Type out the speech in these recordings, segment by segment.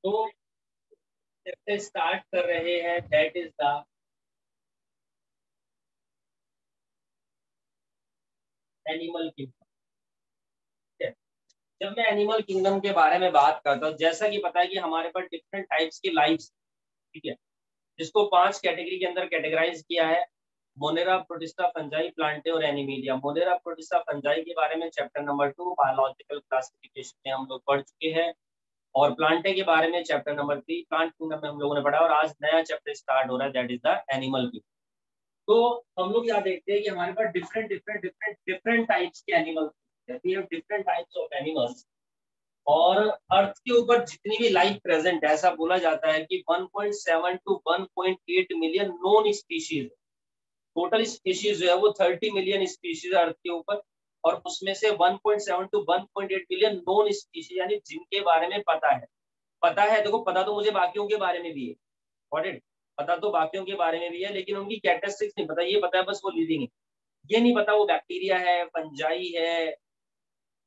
तो स्टार्ट कर रहे हैं, that is the animal kingdom. जब मैं एनिमल किंगडम के बारे में बात करता हूँ, जैसा कि पता है कि हमारे पास डिफरेंट टाइप्स की लाइफ, ठीक है, जिसको 5 कैटेगरी के अंदर कैटेगराइज किया है। मोनेरा, प्रोटिस्टा, फंजाई, प्लांटे और एनिमीलिया। मोनेरा, प्रोटिस्टा, फंजाई के बारे में चैप्टर नंबर 2 बायोलॉजिकल क्लासिफिकेशन में हम लोग पढ़ चुके हैं, और प्लांटे के बारे में चैप्टर नंबर 3 प्लांट किंगडम में हम लोगों ने पढ़ा, और आज नया चैप्टर स्टार्ट हो रहा है, that is the animal kingdom. तो हम लोग यहाँ देखते हैं कि हमारे पास डिफरेंट टाइप्स के animals, different types of animals. और अर्थ के ऊपर जितनी भी लाइफ प्रेजेंट है, ऐसा बोला जाता है कि 1.7 to 1.8 million known species. Total species जो है वो 30 मिलियन स्पीशीज अर्थ के ऊपर, और उसमें से 1.7 टू 1.8 मिलियन नॉन स्पीशीज, यानी जिनके बारे में पता है। पता है, देखो पता तो मुझे बाकियों के बारे में भी है, गॉट इट, पता तो बाकियों के बारे में भी है, लेकिन उनकी कैरेक्टरिस्टिक्स नहीं पता। ये पता है बस वो लिविंग है, ये नहीं पता वो बैक्टीरिया है, फंजाई है,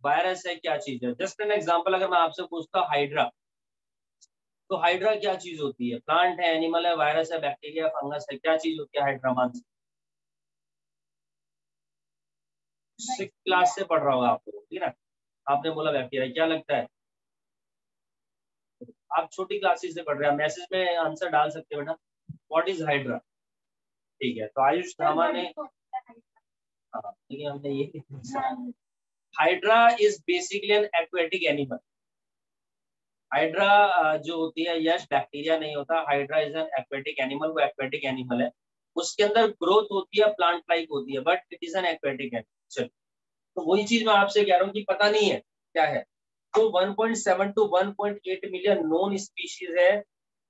वायरस है, क्या चीज है। जस्ट एन एग्जांपल, अगर मैं आपसे पूछता हाइड्रा, तो हाइड्रा क्या चीज होती है? प्लांट है, एनिमल है, वायरस है, बैक्टीरिया, फंगस है, क्या चीज होती है हाइड्रा? मान 6 क्लास से पढ़ रहा होगा आपको, ठीक है ना। आपने बोला बैक्टीरिया, क्या लगता है? आप छोटी क्लासेस से पढ़ रहे हैं, मैसेज में आंसर डाल सकते हो बेटा, व्हाट इज हाइड्रा। ठीक है, तो आयुष धामा ने, हाँ ठीक है, हमने ये hydra is basically N aquatic animal. Hydra जो होती है, यश बैक्टीरिया नहीं होता, hydra is an aquatic animal, वो एक्वेटिक एनिमल है। उसके अंदर ग्रोथ होती है, प्लांट लाइक होती है, but it is an aquatic animal. चलो, तो वही चीज मैं आपसे कह रहा हूँ कि पता नहीं है क्या है। तो 1.7 टू 1.8 मिलियन नॉन स्पीशीज है,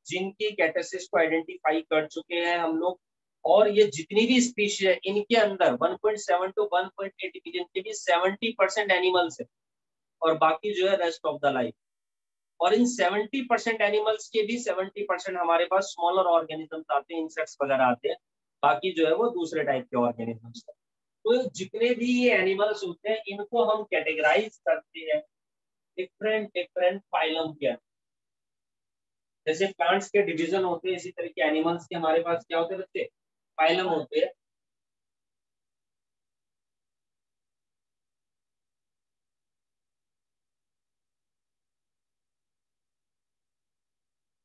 जिनकी कैरेक्टरिस्टिक्स को आइडेंटिफाई कर चुके हैं हम लोग। और ये जितनी भी स्पीशीज है, इनके अंदर 1.7 टू 1.8 मिलियन के भी 70% एनिमल्स है, और बाकी जो है रेस्ट ऑफ द लाइफ। और इन 70% एनिमल्स के भी 70% हमारे पास स्मॉलर ऑर्गेनिजम्स आते हैं, इंसेक्ट्स वगैरह आते हैं, बाकी जो है वो दूसरे टाइप के ऑर्गेनिजम्स है। तो जितने भी ये एनिमल्स होते हैं, इनको हम कैटेगराइज करते हैं डिफरेंट डिफरेंट फाइलम के अंदर। जैसे प्लांट्स के डिवीजन होते हैं, इसी तरह के एनिमल्स के हमारे पास क्या होते हैं बच्चे? फाइलम होते हैं।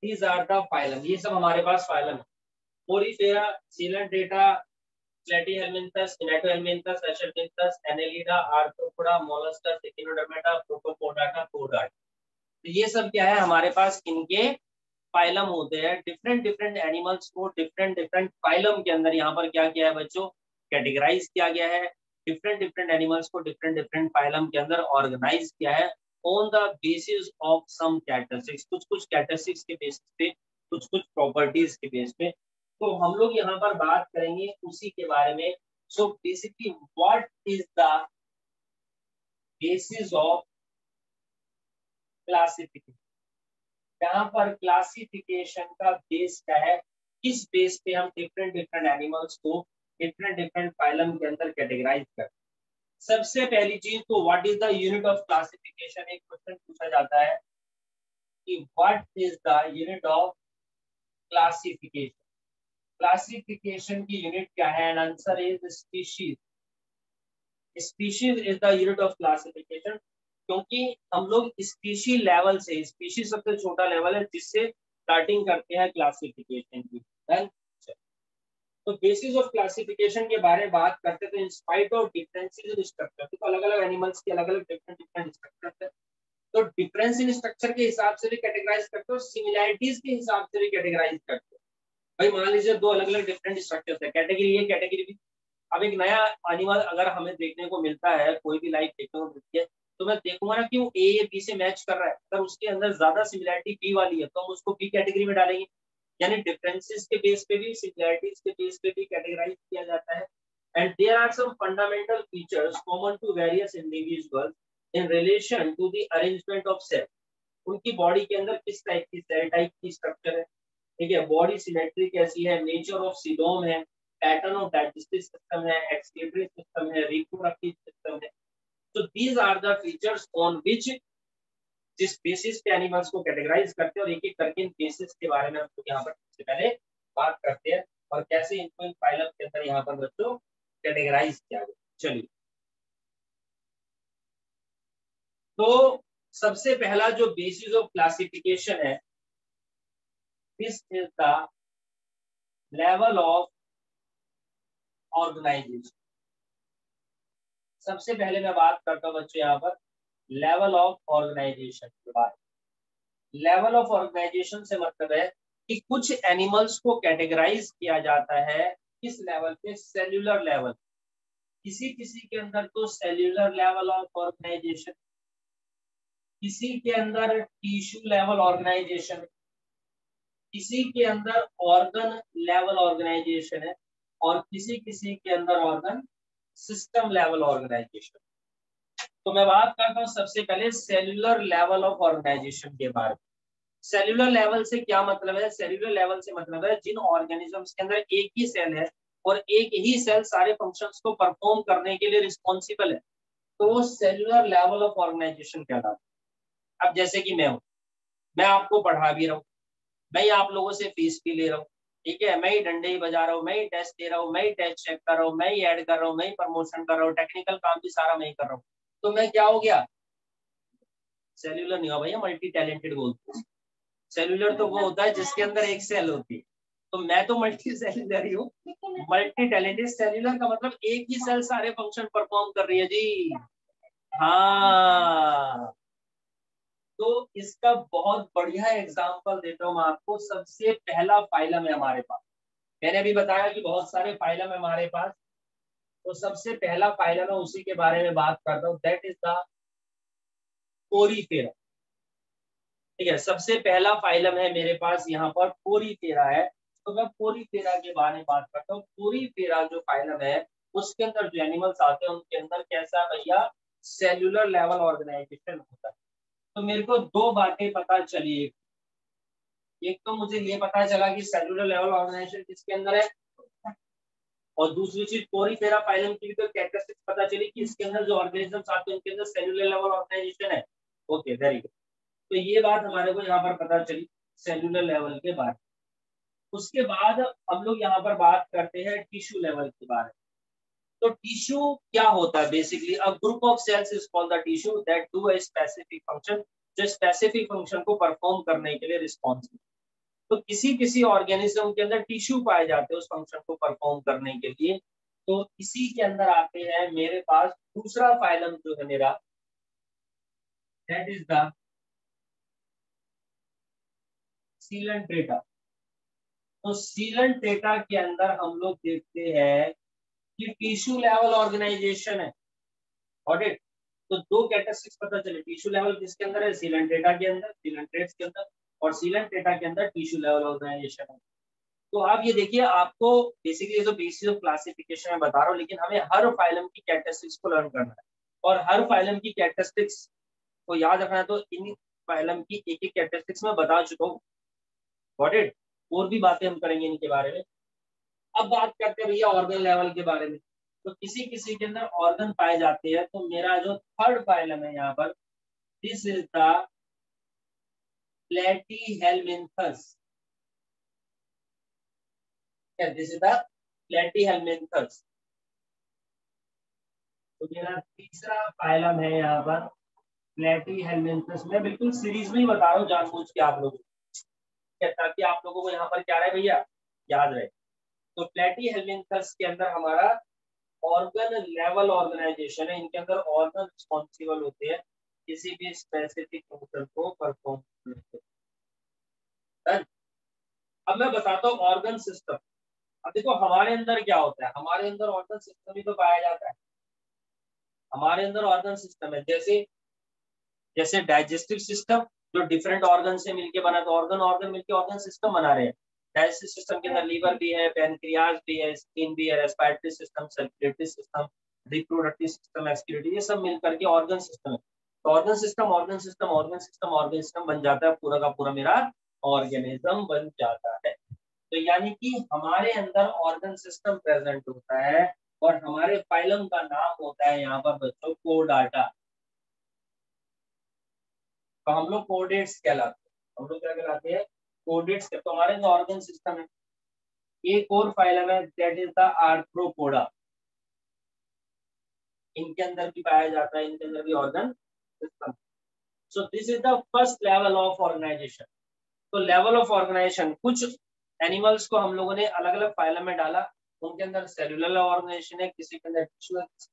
दीज आर द फाइलम, ये सब हमारे पास फाइलम है। Porifera, coelenterata, platyhelminthes, nemathelminthes, aschelminthes, annelida, arthropoda, mollusca, echinodermata, protochordata, कोडाटा। तो ये सब क्या है हमारे पास, इनके फाइलम होते हैं। डिफरेंट डिफरेंट एनिमल्स को डिफरेंट डिफरेंट फाइलम के अंदर यहाँ पर क्या किया है बच्चों? कैटेगराइज किया गया है। डिफरेंट डिफरेंट एनिमल्स को डिफरेंट डिफरेंट फाइलम के अंदर ऑर्गेनाइज किया है on the basis of some characteristics, कुछ कुछ कैरेक्टरिस्टिक्स के बेसिस पे, कुछ कुछ प्रॉपर्टीज के बेस पे। तो हम लोग यहाँ पर बात करेंगे उसी के बारे में। So basically what is the basis of classification? यहाँ पर क्लासिफिकेशन का बेस क्या है? किस बेस पे हम डिफरेंट डिफरेंट एनिमल्स को डिफरेंट डिफरेंट फाइलम के अंदर कैटेगराइज करते हैं? सबसे पहली चीज तो what is the unit of classification, एक क्वेश्चन पूछा जाता है कि what is the unit of classification. Classification की यूनिट क्या है? And answer is species. Species is the unit of classification, क्योंकि हम लोग स्पीशी लेवल से, स्पीशी सबसे छोटा लेवल है जिससे स्टार्टिंग करते हैं क्लासिफिकेशन की। तो बेसिस ऑफ क्लासिफिकेशन के बारे में बात करते हैं, तो in spite of differences in structure, तो अलग अलग एनिमल्स के अलग अलग डिफरेंट डिफरेंट स्ट्रक्चर है, तो डिफरेंस इन स्ट्रक्चर के हिसाब से भी कैटेगराइज करते हो, सिमिलैरिटीज के हिसाब से भी कैटेगराइज करते हो। भाई मान लीजिए दो अलग अलग डिफरेंट स्ट्रक्चर्स है, कैटेगरी ए कैटेगरी बी। अब एक नया एनिमल अगर हमें देखने को मिलता है, कोई भी लाइफ देखने को मिलती है, तो मैं देखूंगा ना कि वो ए या बी से मैच कर रहा है। अगर उसके अंदर ज्यादा सिमिलैरिटी बी वाली है, तो हम उसको बी कैटेगरी में डालेंगे। यानी डिफरेंसेस के बेस पे भी, सिमिलैरिटीज के बेस पे भी कैटेगराइज किया जाता है। And there are some fundamental features common to various individuals in relation to the arrangement of cell. उनकी बॉडी के अंदर किस टाइप की सेल टाइप की स्ट्रक्चर है, ठीक है, बॉडी सिमेट्री कैसी है, नेचर ऑफ सीलोम है, पैटर्न ऑफ डाइजेस्टिव सिस्टम है, एक्सक्रीटरी सिस्टम है, रिप्रोडक्टिव सिस्टम है। So these are the features on which जिस बेसिस पे एनिमल्स को कैटेगराइज करते हैं और एक एक करके इन बेसिस के बारे में हम लोग यहाँ पर सबसे पहले बात करते हैं और कैसे इनको इन फाइलम के अंदर यहाँ पर बच्चों कैटेगराइज किया गया। चलिए, तो सबसे पहला जो बेसिस ऑफ क्लासिफिकेशन है, this is the level of organization. सबसे पहले मैं बात करता हूँ बच्चों यहाँ पर लेवल ऑफ ऑर्गेनाइजेशन के बारे में। लेवल ऑफ ऑर्गेनाइजेशन से मतलब है कि कुछ एनिमल्स को कैटेगराइज किया जाता है किस लेवल पे, सेल्यूलर लेवल। किसी किसी के अंदर तो सेल्यूलर लेवल ऑफ ऑर्गेनाइजेशन, किसी के अंदर टिश्यू लेवल ऑर्गेनाइजेशन, किसी के अंदर ऑर्गन लेवल ऑर्गेनाइजेशन है और किसी किसी के अंदर ऑर्गन सिस्टम लेवल ऑर्गेनाइजेशन। तो मैं बात करता हूँ सबसे पहले सेल्यूलर लेवल ऑफ ऑर्गेनाइजेशन के बारे में। सेल्यूलर लेवल से क्या मतलब है? सेल्यूलर लेवल से मतलब है जिन ऑर्गेनिजम्स के अंदर एक ही सेल है और एक ही सेल सारे फंक्शंस को परफॉर्म करने के लिए रिस्पॉन्सिबल है, तो वो सेल्यूलर लेवल ऑफ ऑर्गेनाइजेशन कहलाता है। अब जैसे कि मैं हूँ, मैं आपको पढ़ा भी रहा हूँ, मैं ही आप लोगों से फीस भी ले रहा हूँ, ठीक है, मैं ही डंडे ही बजा रहा हूँ, मैं ही टेस्ट दे रहा हूँ, मैं ही टेस्ट चेक कर रहा हूँ, मैं ही ऐड कर रहा हूँ, मैं ही प्रमोशन कर रहा हूँ, टेक्निकल काम भी सारा मैं ही कर रहा हूँ, तो मैं क्या हो गया? सेल्यूलर नहीं हुआ भैया, मल्टी टैलेंटेड बोलते हैं। सेल्यूलर तो वो होता है जिसके अंदर एक सेल होती है, तो मैं तो मल्टी सेल्यूलर ही हूँ। मल्टी टैलेंटेड सेल्यूलर का मतलब एक ही सेल सारे फंक्शन परफॉर्म कर रही है जी। हाँ, तो इसका बहुत बढ़िया एग्जांपल देता हूँ मैं आपको। सबसे पहला फाइलम है हमारे पास, मैंने अभी बताया कि बहुत सारे फाइलम है हमारे पास, तो सबसे पहला फाइलम है उसी के बारे में बात करता हूँ, दैट इज द पोरीफेरा। ठीक है, सबसे पहला फाइलम है मेरे पास यहाँ पर पोरीफेरा है, तो मैं पोरीफेरा के बारे में बात करता हूँ। पोरीफेरा जो फाइलम है उसके अंदर जो एनिमल्स आते हैं उनके अंदर कैसा भैया सेल्यूलर लेवल ऑर्गेनाइजेशन होता है। तो मेरे को दो बातें पता चली, एक तो मुझे ये पता चला कि सेल्यूलर लेवल ऑर्गेनाइजेशन किसके अंदर है, और दूसरी चीज पोरीफेरा फाइलम की भी तो कैरेक्टरिस्टिक्स पता चली कि इसके अंदर जो ऑर्गेनिजम्स आते हैं उनके अंदर सेल्यूलर लेवल ऑर्गेनाइजेशन है। Okay, very good. तो ये बात हमारे को यहाँ पर पता चली सेल्यूलर लेवल के बारे में। उसके बाद हम लोग यहाँ पर बात करते हैं टिश्यू लेवल के बारे में। तो टिश्यू क्या होता है? Basically a group of cells is called the tissue that do a specific function, जो स्पेसिफिक फंक्शन को परफॉर्म करने के लिए रिस्पॉन्सिबल। तो किसी किसी ऑर्गेनिज्म के अंदर टिश्यू पाए जाते हैं उस फंक्शन को परफॉर्म करने के लिए। तो इसी के अंदर आते हैं मेरे पास दूसरा फाइलम जो है मेरा, दैट इज द सीलेंट्रेटा। तो सीलेंट्रेटा के अंदर हम लोग देखते हैं कि टिश्यू लेवल ऑर्गेनाइजेशन है। Got it? तो दो कैरेक्टरिस्टिक्स पता चले, टिश्यू लेवल किसके अंदर है? सीलेंट्रेटा के अंदर, सीलेंट्रेट्स के अंदर, और सीलेंट्रेटा के अंदर टिश्यू लेवल ऑर्गेनाइजेशन है। तो आप ये देखिए, आपको बेसिकली ये तो बेसिस ऑफ क्लासिफिकेशन में बता रहा हूँ, लेकिन हमें हर फाइलम की कैरेक्टरिस्टिक्स को लर्न करना है और हर फाइलम की कैरेक्टरिस्टिक्स को याद रखना है। तो इन फाइलम की एक एक कैरेक्टरिस्टिक्स में बता चुका हूँ। Got it? और भी बातें हम करेंगे इनके बारे में। अब बात करते हैं भैया ऑर्गन लेवल के बारे में। तो किसी किसी के अंदर ऑर्गन पाए जाते हैं, तो मेरा जो थर्ड फाइलम है यहाँ पर, this is the platyhelminthes. This is the platyhelminthes. तो मेरा तीसरा फाइलम है यहाँ पर प्लेटीहेल्मिन्थस। मैं बिल्कुल सीरीज में ही बता रहा हूँ जानबूझ के आप लोगों को, ताकि आप लोगों को यहाँ पर क्या रहे भैया, याद रहे। तो प्लेटीहेल्मिन्थस के अंदर हमारा ऑर्गन लेवल ऑर्गेनाइजेशन है। इनके अंदर ऑर्गन रिस्पॉन्सिबल होते हैं किसी भी स्पेसिफिक फंक्शन को परफॉर्म करने के लिए। अब मैं बताता हूँ ऑर्गन सिस्टम। अब देखो हमारे अंदर क्या होता है, हमारे अंदर ऑर्गन सिस्टम ही तो पाया जाता है। हमारे अंदर ऑर्गन सिस्टम है, जैसे जैसे डाइजेस्टिव सिस्टम जो डिफरेंट ऑर्गन से मिलके बना, तो ऑर्गन ऑर्गन मिलके ऑर्गन सिस्टम बना रहे हैं। डाइजेस्टिव सिस्टम के अंदर लीवर भी है, पैनक्रियाज भी है, स्किन भी है, respiratory system, circulatory system, reproductive system, excretory, ये सब मिलकर के ऑर्गन सिस्टम है। तो organ system organ system organ system organ system बन जाता है, पूरा का पूरा मेरा ऑर्गेनिज्म बन जाता है। तो यानी कि हमारे अंदर ऑर्गन सिस्टम प्रेजेंट होता है और हमारे फाइलम का नाम होता है यहाँ पर बच्चों कोडाटा। तो हम लोग कोडेट्स कहलाते हैं। हम लोग क्या कहलाते हैं? कोडेट्स। तो हमारे जो ऑर्गन सिस्टम है, एक और फाइलम है दैट इज द आर्थ्रोपोडा। इनके अंदर भी पाया जाता है, इनके अंदर भी organ system. So this is the first level of organization. तो लेवल ऑफ ऑर्गेनाइजेशन, कुछ एनिमल्स को हम लोगों ने अलग अलग फाइलम में डाला, उनके अंदर सेलुलर ऑर्गेनाइजेशन है, किसी के अंदर टिश्यू है, किसी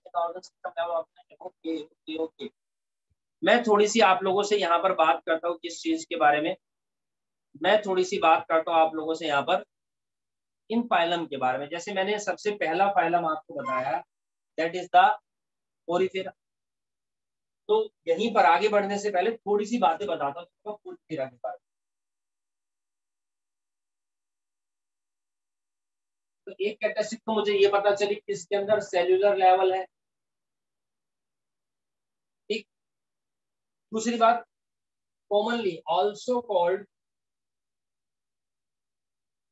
के organ system level organization. Okay okay okay. मैं थोड़ी सी आप लोगों से यहाँ पर बात करता हूँ किस चीज के बारे में, मैं थोड़ी सी बात करता हूँ आप लोगों से यहाँ पर इन फाइलम के बारे में। जैसे मैंने सबसे पहला फाइलम आपको बताया दैट इज द पोरीफेरा। तो यहीं पर आगे बढ़ने से पहले थोड़ी सी बातें बताता हूँ पोरीफेरा के बारे में। तो एक कैरेक्टरिस्टिक तो मुझे ये पता चली कि इसके अंदर सेल्यूलर लेवल है, ठीक। दूसरी बात, कॉमनली आल्सो कॉल्ड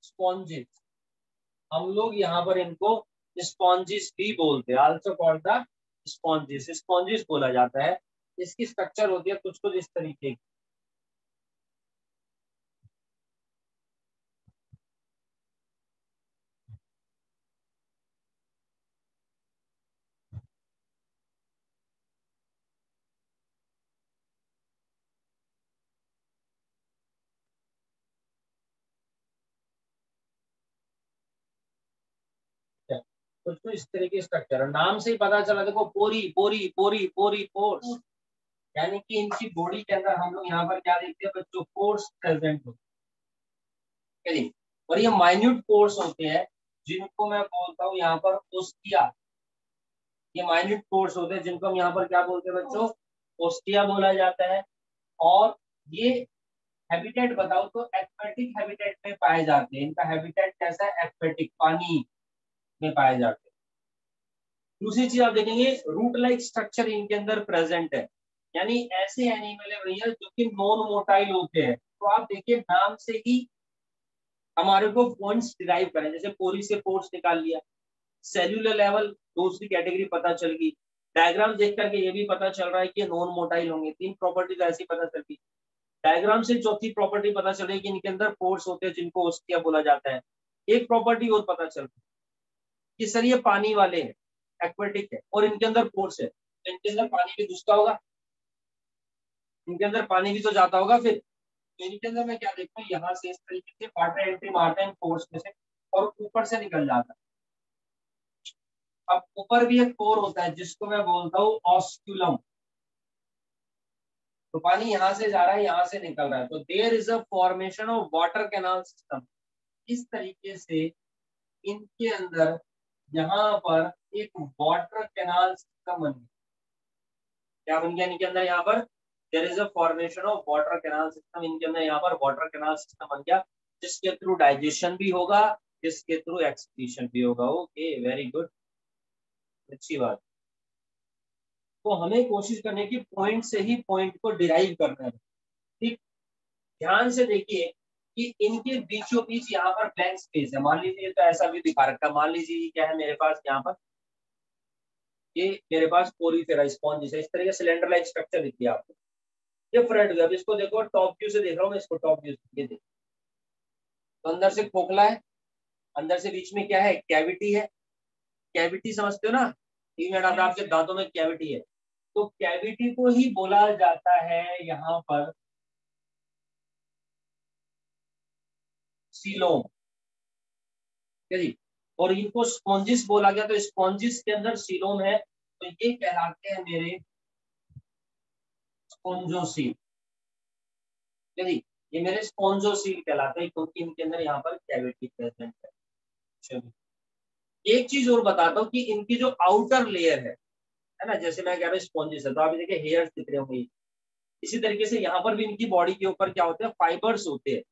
स्पॉन्जेस, हम लोग यहाँ पर इनको स्पॉन्जिस भी बोलते हैं। Also called the spongin, spongin बोला जाता है। इसकी स्ट्रक्चर होती है कुछ कुछ इस तरीके की। कुछ कुछ इस तरीके की स्ट्रक्चर, नाम से ही पता चला। देखो पोरी पोरी पोरी पोरी पोर्स, यानी कि इनकी बॉडी के अंदर हम लोग यहाँ पर क्या देखते हैं बच्चों? पोर्स प्रेजेंट होते हैं। और ये माइन्यूट पोर्स होते हैं जिनको मैं बोलता हूँ यहाँ पर ओस्टिया। ये माइन्यूट पोर्स होते हैं जिनको हम यहाँ पर क्या बोलते हैं बच्चों? ओस्टिया बोला जाता है। और ये हैबिटेट बताओ तो एक्वेटिक हैबिटेट में पाए जाते हैं। इनका हैबिटेट कैसा है? एक्वेटिक, पानी में पाए जाते हैं। दूसरी चीज आप देखेंगे, रूट लाइक स्ट्रक्चर इनके अंदर प्रेजेंट है, यानी ऐसे एनिमल है भैया जो कि नॉन मोटाइल होते हैं। तो आप देखिए नाम से ही हमारे को पॉइंट्स डिराइव करें, जैसे पोरी से पोर्स निकाल लिया, सेल्यूलर लेवल दूसरी कैटेगरी पता चल गई, डायग्राम देख करके ये भी पता चल रहा है कि नॉन मोटाइल होंगे। तीन प्रॉपर्टी तो ऐसी पता चल गई। डायग्राम से चौथी प्रॉपर्टी पता चल रही है कि इनके अंदर पोर्स होते हैं जिनको ओस्टिया बोला जाता है। एक प्रॉपर्टी और पता चल रही है कि सर ये पानी वाले हैं, एक्वेटिक है और इनके अंदर पोर्स है, तो इनके अंदर पानी भी घुसता होगा, इनके अंदर पानी भी तो जाता होगा। फिर तो इनके अंदर मैं क्या देखता हूँ, यहाँ से इस तरीके से वाटर एंट्री मारते हैं पोर्स में से और ऊपर से निकल जाता है। अब ऊपर भी एक पोर होता है जिसको मैं बोलता हूँ ऑस्क्यूलम। तो पानी यहाँ से जा रहा है, यहाँ से निकल रहा है, तो there is a formation of water canal system. इस तरीके से इनके अंदर यहाँ पर एक वाटर कैनाल सिस्टम बन गया। क्या बन गया इनके अंदर? यहाँ पर there is a formation of water canal system. इनके अंदर यहाँ पर वाटर कैनाल सिस्टम बन गया जिसके थ्रू डाइजेशन भी होगा, जिसके थ्रू एक्सक्रीशन भी होगा। ओके, वेरी गुड, अच्छी बात। तो हमें कोशिश करने की पॉइंट से ही पॉइंट को डिराइव करना है, ठीक। ध्यान से देखिए कि इनके बीचों बीच यहाँ पर ब्लैंक स्पेस है। मान लीजिए तो ऐसा भी दिखा रखा है, मान लीजिए क्या है मेरे पास यहाँ पर, ये मेरे पास पोरीफेरा स्पॉन्ज है, इस तरह का सिलेंडर लाइक स्ट्रक्चर दिखती है आपको। ये फ्रंट व्यू, अब इसको देखो टॉप व्यू से देख रहा हूँ मैं, इसको टॉप व्यू से देखो तो अंदर से खोखला है, अंदर से बीच में क्या है? कैविटी है। कैविटी समझते हो ना? इवन अगर आपके दांतों में कैविटी है तो कैविटी को ही बोला जाता है यहाँ पर सीलोम, ठीक है जी। और इनको स्पॉन्जिस बोला गया, तो स्पॉन्जिस के अंदर सीलोम है, तो ये कहलाते हैं मेरे स्पॉन्जोसील, ठीक है जी। ये मेरे स्पॉन्जोसील कहलाते हैं क्योंकि इनके अंदर यहाँ पर कैविटी प्रेजेंट है। चलिए एक चीज और बताता हूँ कि इनकी जो आउटर लेयर है ना, जैसे मैं कह रहा हूँ स्पॉन्जिस है तो आप देखिए हेयर्स दिख रहे होंगे, इसी तरीके से यहाँ पर भी इनकी बॉडी के ऊपर क्या होते हैं? फाइबर्स होते हैं।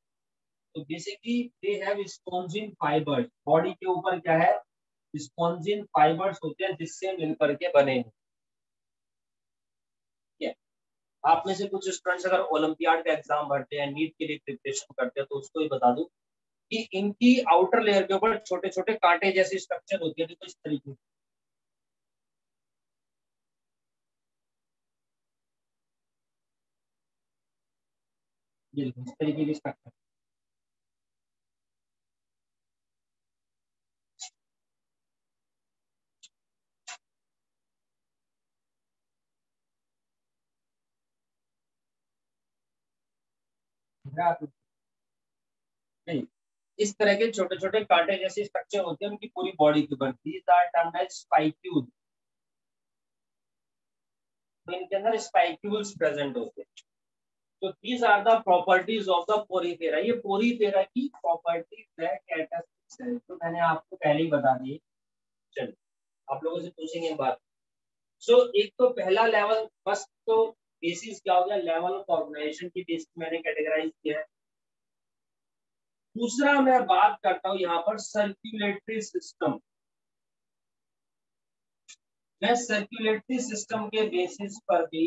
तो basically they have spongin fibres, body के ऊपर क्या है? स्पॉन्जिन फाइबर्स होते हैं जिससे मिलकर के बने हैं, ठीक है। आप में से कुछ स्टूडेंट्स अगर ओलंपियाड का एग्जाम भरते हैं, नीट के लिए प्रिपरेशन करते हैं, तो उसको ही बता दूं कि इनकी आउटर लेयर के ऊपर छोटे छोटे कांटे जैसी स्ट्रक्चर होती है, तो इस तरीके बिल्कुल इस तरीके की स्ट्रक्चर। नहीं, इस तरह के छोटे छोटे कांटे जैसे स्ट्रक्चर होते हैं उनकी पूरी बॉडी के ऊपर, these are termed as spicule. तो इनके अंदर स्पाइक्यूल्स प्रेजेंट होते हैं। तो these are the properties of the Porifera, ये पोरीफेरा की प्रॉपर्टीज है, कैरेक्टरिस्टिक्स है, तो मैंने आपको पहले ही बता दी। चलिए आप लोगों से पूछेंगे बात। सो एक तो पहला लेवल, फर्स्ट तो बेसिस क्या हो गया, लेवल ऑफ ऑर्गेनाइजेशन की बेसिस मैंने कैटेगराइज किया है। दूसरा मैं बात करता हूं यहाँ पर सर्कुलेटरी सिस्टम। मैं सर्कुलेटरी सिस्टम के बेसिस पर भी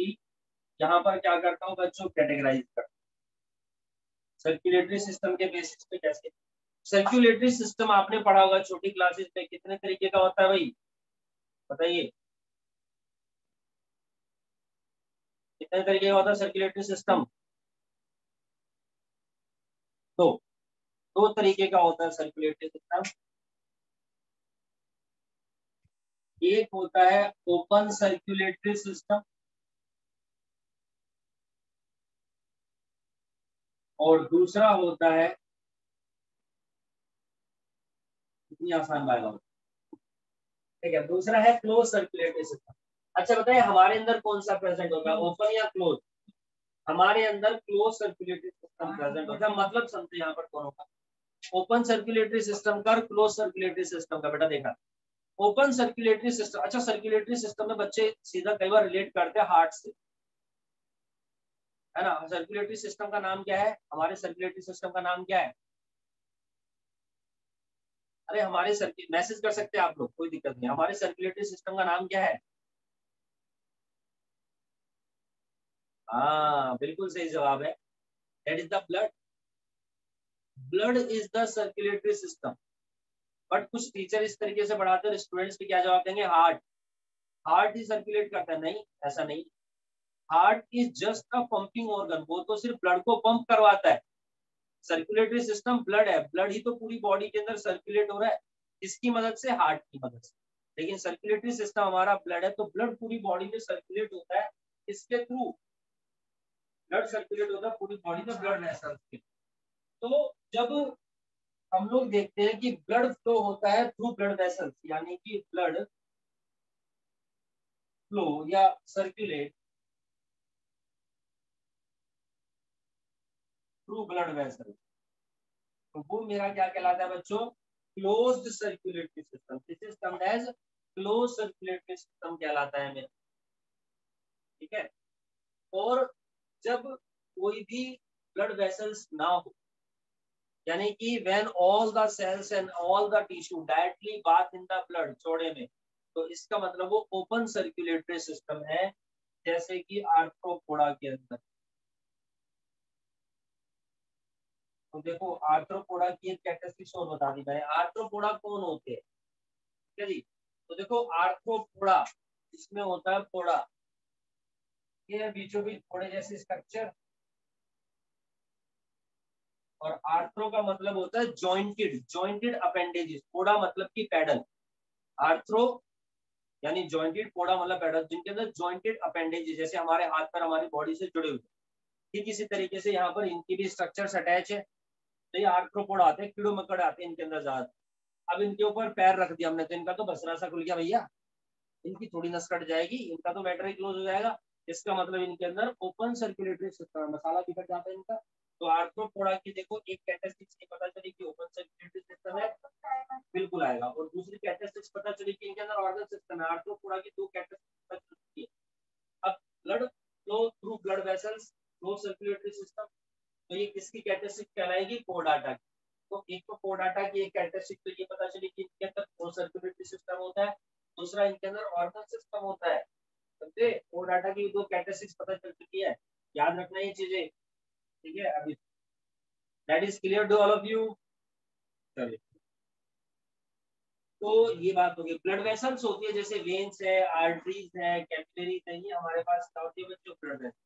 यहाँ पर क्या करता हूँ बच्चों, कैटेगराइज करता हूँ। सर्कुलेटरी सिस्टम के बेसिस पे कैसे, सर्कुलेटरी सिस्टम आपने पढ़ा होगा छोटी क्लासेस में, कितने तरीके का होता है भाई बताइए, कितने तरीके का होता है सर्कुलेटरी सिस्टम? दो, दो तरीके का होता है सर्कुलेटरी सिस्टम। एक होता है ओपन सर्कुलेटरी सिस्टम और दूसरा होता है, इतनी आसान बात है, ठीक है, दूसरा है क्लोज सर्कुलेटरी सिस्टम। अच्छा बताइए हमारे अंदर कौन सा प्रेजेंट होता है, ओपन या क्लोज? हमारे अंदर क्लोज सर्कुलेटरी सिस्टम प्रेजेंट होता है, मतलब समझे यहाँ पर कौन होगा, ओपन सर्कुलेटरी सिस्टम का, क्लोज सर्कुलेटरी सिस्टम का। बेटा देखा, ओपन सर्कुलेटरी सिस्टम, अच्छा सर्कुलेटरी सिस्टम में बच्चे सीधा कई बार रिलेट करते हैं हार्ट से, है ना। सर्कुलेटरी सिस्टम का नाम क्या है, हमारे सर्कुलेटरी सिस्टम का नाम क्या है? अरे हमारे सर्कुल मैसेज कर सकते हैं आप लोग, कोई दिक्कत नहीं, हमारे सर्कुलेटरी सिस्टम का नाम क्या है? हाँ बिल्कुल सही जवाब है, that is the blood. Blood is the circulatory system. But कुछ टीचर इस तरीके से पढ़ाते हैं, स्टूडेंट्स भी क्या जवाब देंगे, हार्ट। हार्ट ही सर्कुलेट करता है, नहीं ऐसा नहीं। Heart is just a pumping organ, वो तो सिर्फ ब्लड को पंप करवाता है। सर्कुलेटरी सिस्टम ब्लड है, ब्लड ही तो पूरी बॉडी के अंदर सर्कुलेट हो रहा है, इसकी मदद से, हार्ट की मदद से। लेकिन सर्कुलेटरी सिस्टम हमारा ब्लड है, तो ब्लड पूरी बॉडी में सर्कुलेट होता है, इसके थ्रू ब्लड सर्कुलेट होता है पूरी बॉडी में, ब्लड वेसल्स के। तो जब हम लोग देखते हैं कि ब्लड फ्लो होता है थ्रू ब्लड वेसल्स, यानी कि ब्लड फ्लो या सर्कुलेट थ्रू ब्लड वेसल्स, तो वो मेरा क्या कहलाता है बच्चों, closed circulatory system. This is termed as close circulatory system कहलाता है मेरा, ठीक है। और जब कोई भी ब्लड वेसल्स ना हो, यानी कि when all the cells and all the tissue directly bath in the blood, चौड़े में, तो इसका मतलब वो ओपन सर्कुलेटरी सिस्टम है, जैसे कि आर्थ्रोपोडा के अंदर। तो देखो आर्थ्रोपोडा की एक कैरेक्टरिस्टिक्स और बता दी मैंने, आर्थ्रोपोडा कौन होते हैं, ठीक है जी। तो देखो आर्थ्रोपोडा, इसमें होता है पोडा, ये बीचों बीच थोड़े जैसे स्ट्रक्चर, और आर्थ्रो का मतलब होता है जॉइंटेड, जॉइंटेड अपेंडेजेस, पोडा मतलब की पैडल, आर्थ्रो यानी जॉइंटेड, पोडा मतलब पैडल, जिनके अंदर जॉइंटेड अपेंडेजेस, जैसे हमारे हाथ पर हमारी बॉडी से जुड़े हुए, ठीक इसी तरीके से यहाँ पर इनकी भी स्ट्रक्चर्स अटैच है। तो ये आर्थ्रोपोडा आते हैं, कीड़ो मकड़ आते हैं इनके अंदर ज्यादा। अब इनके ऊपर पैर रख दिया हमने, तो इनका तो बसरा सा खुल गया भैया, इनकी थोड़ी नस कट जाएगी, इनका तो मैटर ही क्लोज हो जाएगा। इसका मतलब इनके अंदर ओपन सर्कुलेटरी सिस्टम, मसाला बिगड़ जाता है इनका। तो आर्थ्रोपोडा की देखो एक कैरेक्टरिस्टिक्स नहीं पता चली कि ओपन सर्कुलेटरी सिस्टम है, बिल्कुल आएगा। और दूसरी कैरेक्टरिस्टिक्स पता चली कि इनके अंदर ऑर्गन सिस्टम है, आर्थ्रोपोडा की दो कैरेक्टरिस्टिक्स पता चलती है। अब blood flow through blood vessels, flow circulatory system, तो ये किसकी कैरेक्टरिस्टिक कहलाएगी, कोडाटा की। तो एक तो कोडाटा की एक कैरेक्टरिस्टिक तो ये पता चली कि इनके अंदर फ्लो सर्कुलेटरी सिस्टम होता है, दूसरा इनके अंदर ऑर्गन सिस्टम होता है। समझे, कोडाटा की दो कैरेक्टरिस्टिक्स पता चल चुकी है, याद रखना ये चीजें, ठीक है। अभी that is clear to all of you. चलिए, तो ये बात होगी, ब्लड वेसल्स होती है जैसे वेन्स है, आर्टरीज है, कैपिलरीज है, ये हमारे पास क्या होती है बच्चों, ब्लड वेसल।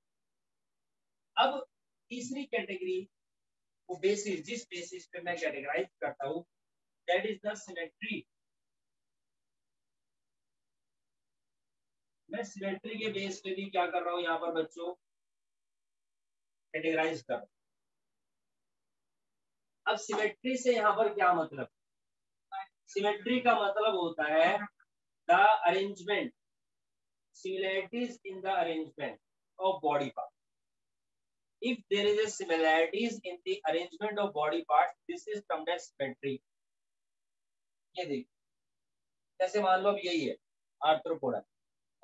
अब तीसरी कैटेगरी, वो बेसिस, जिस बेसिस पे मैं कैटेगराइज करता हूँ, दैट इज द सिमेट्री। मैं सिमेट्री के बेस पे भी क्या कर रहा हूँ यहाँ पर बच्चों, कैटेगराइज कर। अब सिमेट्री से यहाँ पर क्या मतलब, सिमेट्री का मतलब होता है the arrangement, similarities in the arrangement of body parts. If there is a similarities in the arrangement of body parts, this is termed as symmetry. ये देखिए, जैसे मान लो अब यही है आर्थ्रोपोडा,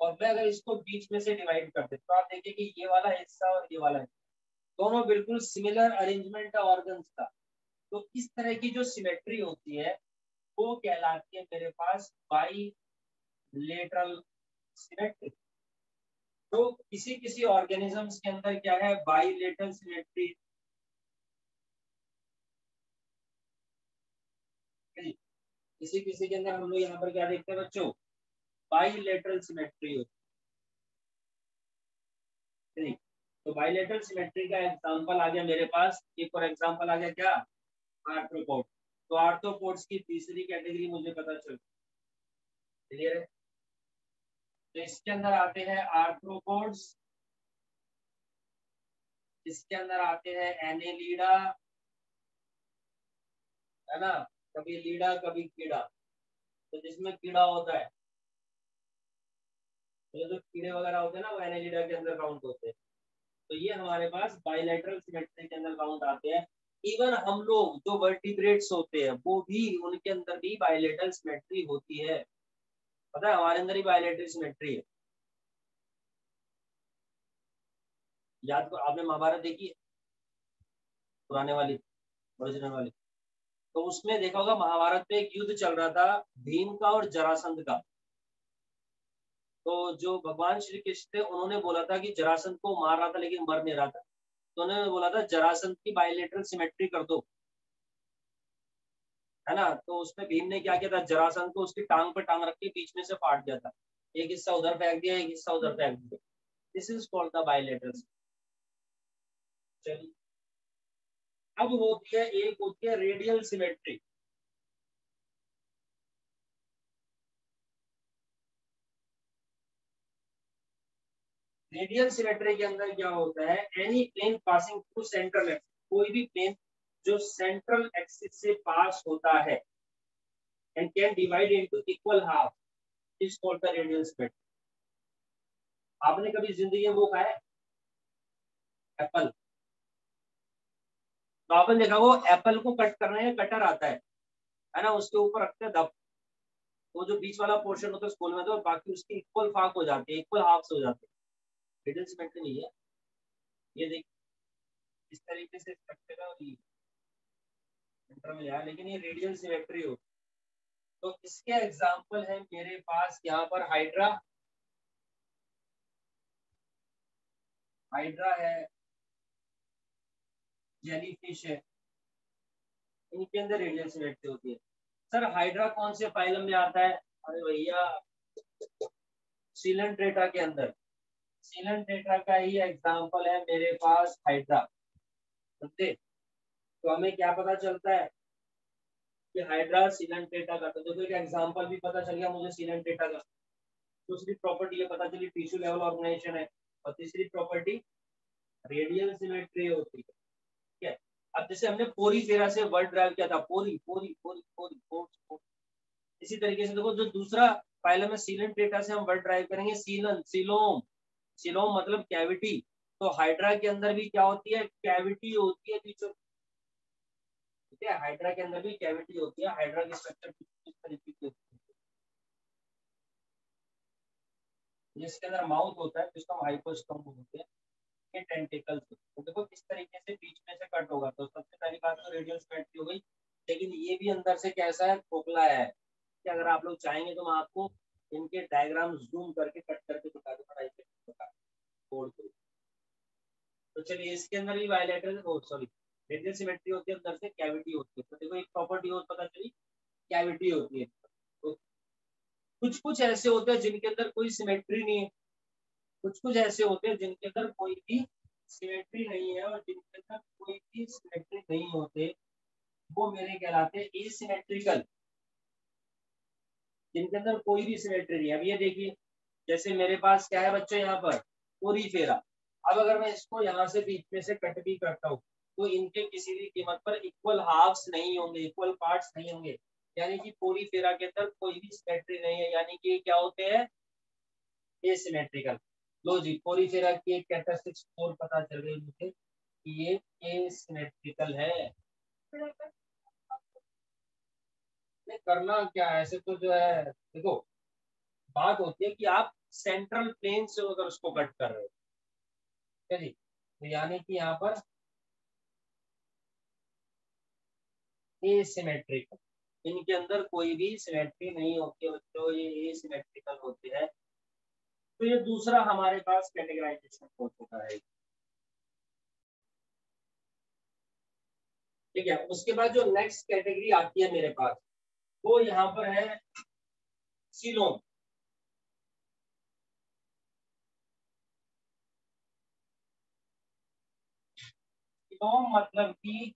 और मैं अगर इसको बीच में से डिवाइड कर दे तो आप देखिए कि ये वाला हिस्सा और ये वाला हिस्सा दोनों बिल्कुल सिमिलर अरेंजमेंट है ऑर्गन्स का। तो इस तरह की जो सिमेट्री होती है वो कहलाती है मेरे पास बाइलेटरल सिमेट्री। तो किसी किसी ऑर्गेनिजम्स के अंदर क्या है, बाइलेटरल सिमेट्री। किसी किसी के अंदर हम लोग यहाँ पर क्या देखते हैं बच्चों, बाइलेटरल सिमेट्री होती है। तो बाइलेटरल सिमेट्री का एग्जांपल आ गया मेरे पास, एक और एग्जांपल आ गया क्या, आर्थ्रोपोड। तो आर्थ्रोपोड्स की तीसरी कैटेगरी मुझे पता चल, क्लियर है। तो इसके अंदर आते हैं आर्थ्रोपोड्स, इसके अंदर आते हैं एनेलिडा, है ना, कभी लीडा कभी कीड़ा। तो जिसमें कीड़ा होता है, तो जो कीड़े वगैरह होते हैं ना वो एनेलिडा के अंदर काउंट होते हैं। तो ये हमारे पास बाइलेटरल सिमेट्री के अंदर काउंट आते हैं। इवन हम लोग जो वर्टिब्रेट्स होते हैं वो भी, उनके अंदर भी बाइलेटरल सिमेट्री होती है। पता है हमारे अंदर ही बाइलेटरल सिमेट्री है। याद को आपने महाभारत देखी है, पुराने वाली, ओरिजिनल वाली। तो उसमें देखा होगा महाभारत में एक युद्ध चल रहा था भीम का और जरासंध का। तो जो भगवान श्री कृष्ण थे उन्होंने बोला था कि जरासंध को मार रहा था लेकिन मर नहीं रहा था, तो उन्होंने बोला था जरासंध की बाइलेटरल सिमेट्री कर दो, है ना। तो उसमें भीम ने क्या किया था, जरासंध को उसकी टांग पे टांग रख के बीच में से फाड़ दिया था, एक हिस्सा उधर फेंक दिया, एक हिस्सा उधर फेंक दिया। This is called the bilateral. चलिए, अब होती है, एक होती है रेडियल सिमेट्री। रेडियल सिमेट्री के अंदर क्या होता है, any plane passing through central axis, कोई भी प्लेन जो सेंट्रल एक्सिस से पास होता है and can divide into equal half, is called the radial symmetry. आपने कभी जिंदगी में वो खाया है एप्पल, तो आपने देखा वो एप्पल को कट करने का कटर आता है ना, उसके ऊपर रखते हैं दब, वो जो बीच वाला पोर्शन होता है स्कूल में, तो बाकी उसकी इक्वल फाक हो जाती है, इक्वल हाफ हो जाते हैं। रेडियल सिमेट्री नहीं है ये, देखिए इस तरीके से स्ट्रक्चर है और ये सेंटर में आया, लेकिन ये रेडियल सिमेट्री हो। तो इसके एग्जांपल है मेरे पास यहाँ पर हाइड्रा, हाइड्रा है, जेलीफिश है, इनके अंदर रेडियल सिमेट्री होती है। सर हाइड्रा कौन से फाइलम में आता है, अरे भैया सीलन के अंदर, सीलन का ही एग्जांपल है मेरे पास हाइड्रा। समझे, तो हमें क्या पता चलता है कि हाइड्रा सीलन का, तो देखो एक एग्जांपल भी पता चल गया मुझे सीलन का। दूसरी प्रॉपर्टी ये पता चली टिश्यू लेवल ऑर्गेनाइजेशन है, और तीसरी प्रॉपर्टी रेडियल सिमेट्री होती है। ठीक है, अब जैसे हमने पोरी फेरा से वर्ड ड्राइव किया था, पोरी पोरी पोरी पोरी पोरी, इसी तरीके से देखो जो दूसरा फाइलम है सीलन डेटा से हम वर्ड ड्राइव करेंगे सीलन, सिलोम, सिलोम मतलब कैविटी। तो हाइड्रा के अंदर भी क्या होती है, कैविटी होती है बीचों। ठीक है, हाइड्रा के अंदर भी कैविटी होती है, हाइड्रा की स्ट्रक्चर किस तरीके की होती है, जिसके अंदर माउथ होता है जिसको हम हाइपोस्टोम बोलते हैं, ये टेंटिकल्स। तो देखो किस तरीके से बीच में से कट होगा। तो सबसे पहली बात तो रेडियल सिमेट्री हो गई, लेकिन ये भी अंदर से कैसा है, खोखला है कि अगर आप लोग चाहेंगे तो मैं आपको इनके डायग्राम जूम करके कट करके दिखा दूं, पढ़ाई कोड को। तो चलिए इसके अंदर भी बायलैटरल, सॉरी रेडियल सिमेट्री होती है, अंदर से कैविटी होती है। तो देखो एक प्रॉपर्टी और पता चली, कैविटी होती है। तो कुछ कुछ ऐसे होते हैं जिनके अंदर कोई सिमेट्री नहीं है, कुछ कुछ ऐसे होते हैं जिनके अंदर कोई भी सिमेट्री नहीं है और जिनके अंदर कोई भी सिमेट्री नहीं होते वो मेरे कहलाते हैं एसिमेट्रिकल, जिनके अंदर कोई भी सिमेट्री नहीं है। अब ये देखिए, जैसे मेरे पास क्या है बच्चों यहाँ पर पोरीफेरा। अब अगर मैं इसको यहाँ से बीच में से कट भी करता हूँ तो इनके किसी भी कीमत पर इक्वल हाफ्स नहीं होंगे, इक्वल पार्ट्स नहीं होंगे, यानी कि पोरीफेरा के अंदर कोई भी सिमेट्री नहीं है, यानी कि क्या होते हैं एसिमेट्रिकल। लो जी, पोरीफेरा की एक कैरेक्टरिस्टिक्स और पता चल गई मुझे कि ये एसिमेट्रिकल है। नहीं करना क्या है ऐसे तो जो है देखो, बात होती है कि आप सेंट्रल प्लेन से अगर उसको कट कर रहे हो, ठीक है जी, तो यानी कि यहाँ पर एसिमेट्रिकल, इनके अंदर कोई भी सिमेट्री नहीं होती है बच्चों, ये एसिमेट्रिकल होते हैं। तो ये दूसरा हमारे पास कैटेगराइजेशन हो चुका है। ठीक है, उसके बाद जो नेक्स्ट कैटेगरी आती है मेरे पास वो यहाँ पर है सीलोम। सीलोम मतलब कि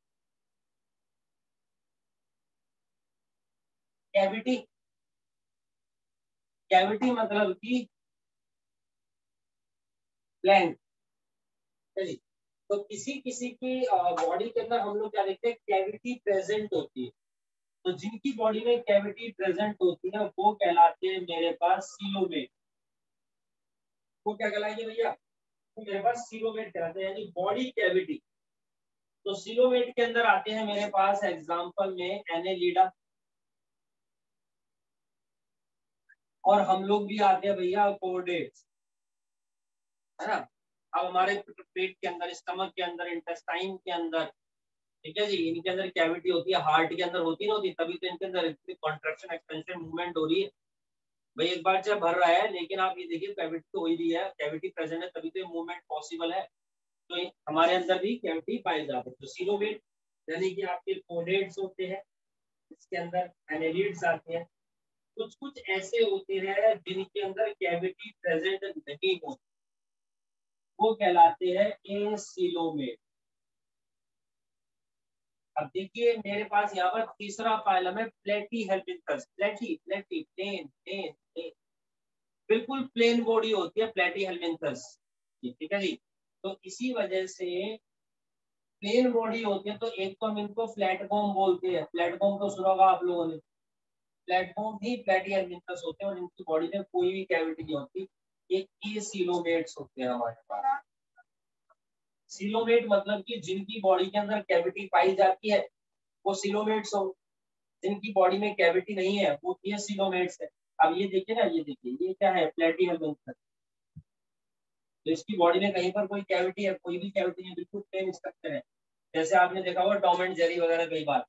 कैविटी, कैविटी मतलब कि प्लैंक, चलिए। तो किसी किसी की बॉडी के अंदर हम लोग क्या देखते हैं, कैविटी प्रेजेंट होती है। तो जिनकी बॉडी में कैविटी प्रेजेंट होती है वो कहलाते हैं मेरे पास सीलोमेट। वो क्या कहलाएंगे भैया, तो मेरे पास सीलोमेट कहलाते हैं, यानी बॉडी कैविटी। तो सीलोमेट के अंदर आते हैं मेरे पास एग्जांपल में एनेलिडा, और हम लोग भी आते हैं भैया कोर्डेट्स, है ना। अब हमारे पेट के अंदर, स्टमक के अंदर, इंटेस्टाइन के अंदर, ठीक है जी, इनके अंदर कैविटी होती है, हार्ट के अंदर होती ना होती, तभी तो इनके अंदर कॉन्ट्रैक्शन एक्सपेंशन मूवमेंट हो रही है। भाई एक बार चाहे भर रहा है, लेकिन आप ये देखिए कैविटी तो हो ही रही है, कैविटी प्रेजेंट है तभी तो मूवमेंट पॉसिबल है। तो हमारे अंदर भी कैविटी पाई जाती है। तो सीलोमेट यानी कि आपके कोडेट्स होते हैं, इसके अंदर एनेलिड्स आते हैं। कुछ कुछ ऐसे होते हैं जिनके अंदर कैविटी प्रेजेंट नहीं होती, वो कहलाते हैं एसीलोमेट। अब देखिए मेरे पास यहाँ पर तीसरा फाइलम है प्लेटी हेल्मिन्थस। प्लेटी प्लेटी प्लेन प्लेन प्लेन, बिल्कुल प्लेन बॉडी होती है प्लेटी हेल्मिन्थस, ठीक है जी। तो इसी वजह से प्लेन बॉडी होती है, तो एक तो हम इनको प्लेटफॉर्म बोलते हैं, प्लेटफॉर्म तो सुना होगा आप लोगों ने। प्लेटफॉर्म ही प्लेटी हेल्मिन्थस होते हैं और इनकी बॉडी में कोई भी कैविटी नहीं होती। ये सीलोमेट्स होते हैं हमारे पास। सीलोमेट मतलब कि जिनकी बॉडी के अंदर कैविटी पाई जाती है वो सीलोमेट्स हो, जिनकी बॉडी में कैविटी नहीं है वो ये सीलोमेट्स है। अब ये देखिए ना, ये देखिए ये क्या है, प्लेटिहेल्मिन्थस। तो इसकी बॉडी में कहीं पर कोई कैविटी है, कोई भी कैविटी नहीं, बिल्कुल प्लेन स्ट्रक्चर है। जैसे आपने देखा होगा टॉम एंड जेरी वगैरह कई बार,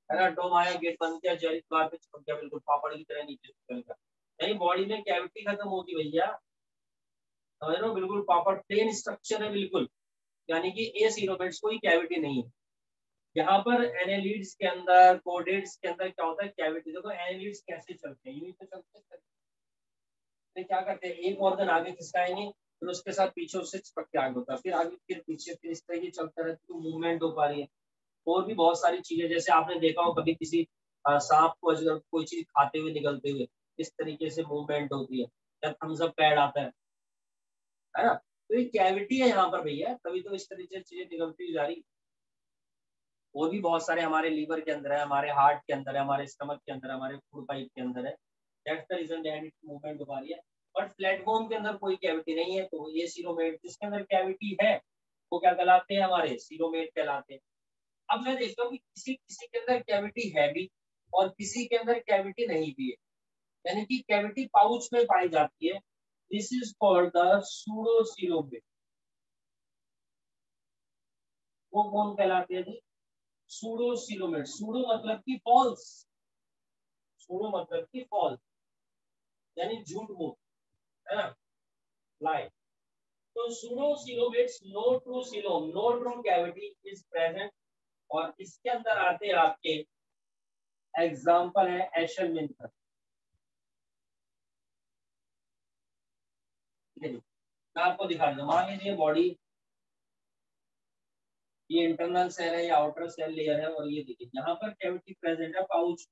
है ना, टॉम आया गेट बंद किया, जेरी द्वार पे चिपक गया, बिल्कुल पापड़ की तरह नीचे चल गया। नहीं, बॉडी में कैविटी खत्म होगी भैया, समझ लो, बिल्कुल पापड़ प्लेन स्ट्रक्चर है बिल्कुल, यानी कि ए सीलोमेट्स कोई कैविटी नहीं है। यहाँ पर एनालिड्स के अंदर, कोडेट्स के अंदर क्या होता है, कैविटी। देखो एनालिड्स कैसे चलते हैं, यूं तो चलते हैं, तो क्या करते हैं, एक ऑर्गन आगे खिसकाएंगे फिर उसके साथ पीछे उससे चिपक के आगे होता है, फिर आगे फिर पीछे, फिर इस तरह की चलता रहता है, तो मूवमेंट हो पा रही है। और भी बहुत सारी चीजें, जैसे आपने देखा हो कभी किसी सांप को अगर कोई चीज खाते हुए निकलते हुए इस तरीके से मूवमेंट होती है, या थम्स अप पैड आता है ना। तो ये कैविटी है यहाँ पर भैया, तभी तो इस तरीके से चीजें निकलती हुई जा रही। और भी बहुत सारे हमारे लीवर के अंदर है, हमारे हार्ट के अंदर है, हमारे स्टमक के अंदर है, हमारे फूड पाइप के अंदर है। That's the reason that it movement हो पा रही है। बट प्लेटफॉर्म के अंदर कोई कैविटी नहीं है, तो ये सीरोमेट, जिसके अंदर कैविटी है वो क्या कहलाते हैं, हमारे सीरोमेट कहलाते हैं। अब मैं देखता हूँ कि किसी किसी के अंदर कैविटी है भी और किसी के अंदर कैविटी नहीं भी है, यानी कि कैविटी पाउच में पाई जाती है। This is called the pseudocoelomate. वो कौन कहलाते हैं जी, सूडो सीरोमेट। सूडो मतलब की फॉल्स, सूडो मतलब की फॉल्स, यानी झूठ मूठ, है ना, लाई। तो pseudocoelomates, no true coelom, no true cavity is present. और इसके अंदर आते हैं आपके एग्जांपल है एशेलमिंथस। मैं आपको दिखा दूं, मान लीजिए बॉडी ये इंटरनल सेल है, ये आउटर सेल लेयर है, और ये देखिए यहाँ पर कैविटी प्रेजेंट है पाउच,